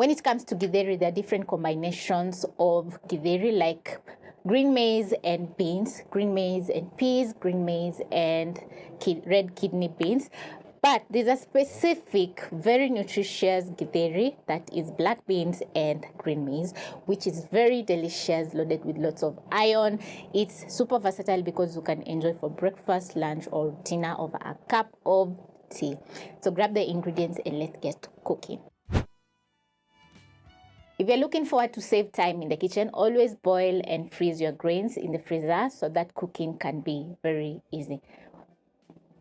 When it comes to githeri, there are different combinations of githeri, like green maize and beans, green maize and peas, green maize and red kidney beans. But there's a specific, very nutritious githeri that is black beans and green maize, which is very delicious, loaded with lots of iron. It's super versatile because you can enjoy for breakfast, lunch, or dinner over a cup of tea. So grab the ingredients and let's get cooking. If you're looking forward to save time in the kitchen, always boil and freeze your grains in the freezer so that cooking can be very easy.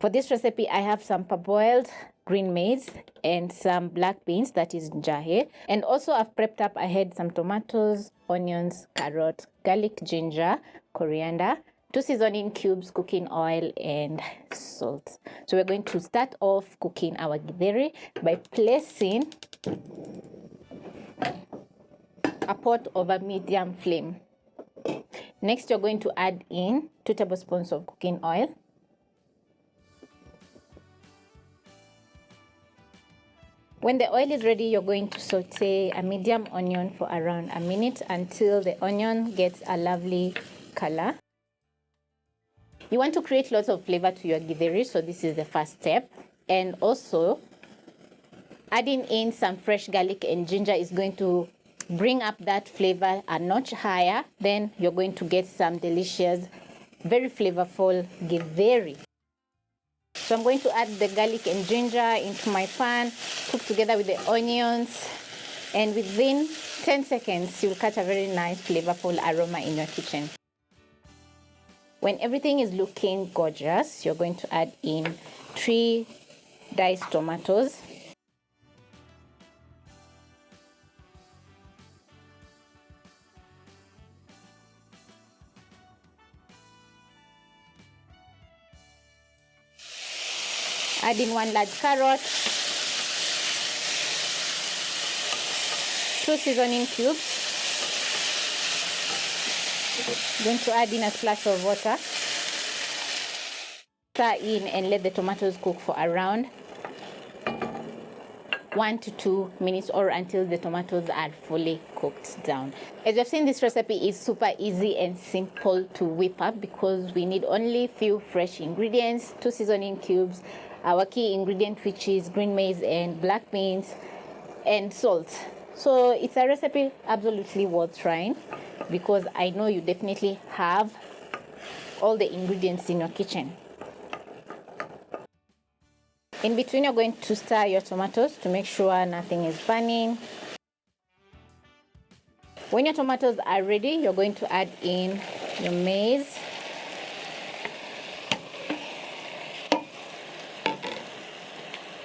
For this recipe, I have some parboiled green maize and some black beans, that is 𝗟𝗯𝗄𝗃. And also I've prepped up ahead some tomatoes, onions, carrot, garlic, ginger, coriander, 2 seasoning cubes, cooking oil, and salt. So we're going to start off cooking our githeri by placing a pot over medium flame. Next, you're going to add in 2 tablespoons of cooking oil. When the oil is ready, you're going to saute a medium onion for around a minute until the onion gets a lovely color. You want to create lots of flavor to your githeri, so this is the first step. And also, adding in some fresh garlic and ginger is going to bring up that flavor a notch higher. Then you're going to get some delicious, very flavorful githeri. So I'm going to add the garlic and ginger into my pan, cook together with the onions, and within 10 seconds, you'll catch a very nice flavorful aroma in your kitchen. When everything is looking gorgeous, you're going to add in 3 diced tomatoes. Add in 1 large carrot, 2 seasoning cubes. Going to add in a splash of water. Stir in and let the tomatoes cook for around 1 to 2 minutes, or until the tomatoes are fully cooked down. As you've seen, this recipe is super easy and simple to whip up because we need only few fresh ingredients, 2 seasoning cubes, our key ingredient, which is green maize and black beans, and salt. So it's a recipe absolutely worth trying because I know you definitely have all the ingredients in your kitchen. In between, you're going to stir your tomatoes to make sure nothing is burning. When your tomatoes are ready, you're going to add in your maize,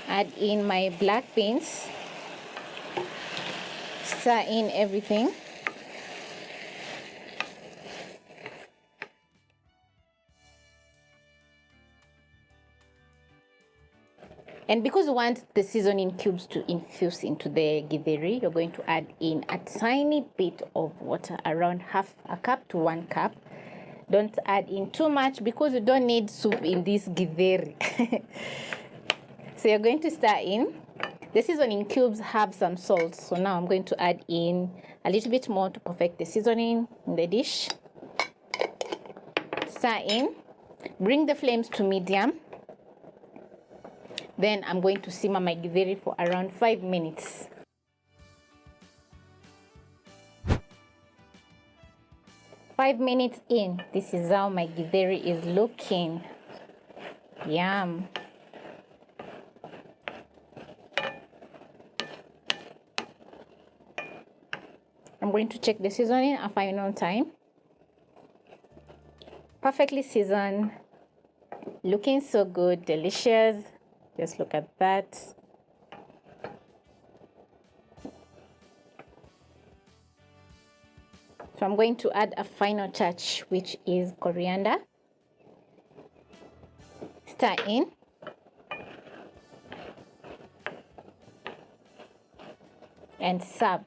add in my black beans, stir in everything. And because you want the seasoning cubes to infuse into the githeri, you're going to add in a tiny bit of water, around half a cup to 1 cup. Don't add in too much because you don't need soup in this githeri. So you're going to stir in. The seasoning cubes have some salt, so now I'm going to add in a little bit more to perfect the seasoning in the dish. Stir in. Bring the flames to medium. Then I'm going to simmer my githeri for around 5 minutes. Five minutes in, this is how my githeri is looking. Yum. I'm going to check the seasoning a final time. Perfectly seasoned, looking so good, delicious. Just look at that. So I'm going to add a final touch, which is coriander. Stir in. And serve.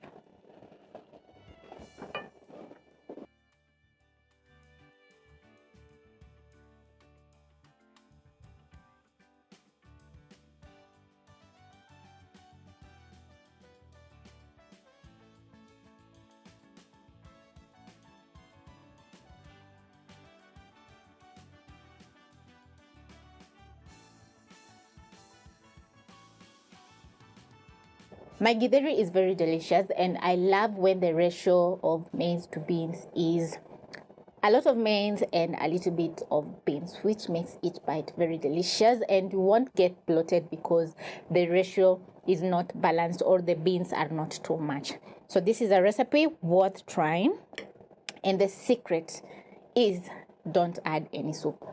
My githeri is very delicious, and I love when the ratio of maize to beans is a lot of maize and a little bit of beans, which makes each bite very delicious, and you won't get bloated because the ratio is not balanced or the beans are not too much. So this is a recipe worth trying, and the secret is don't add any soup.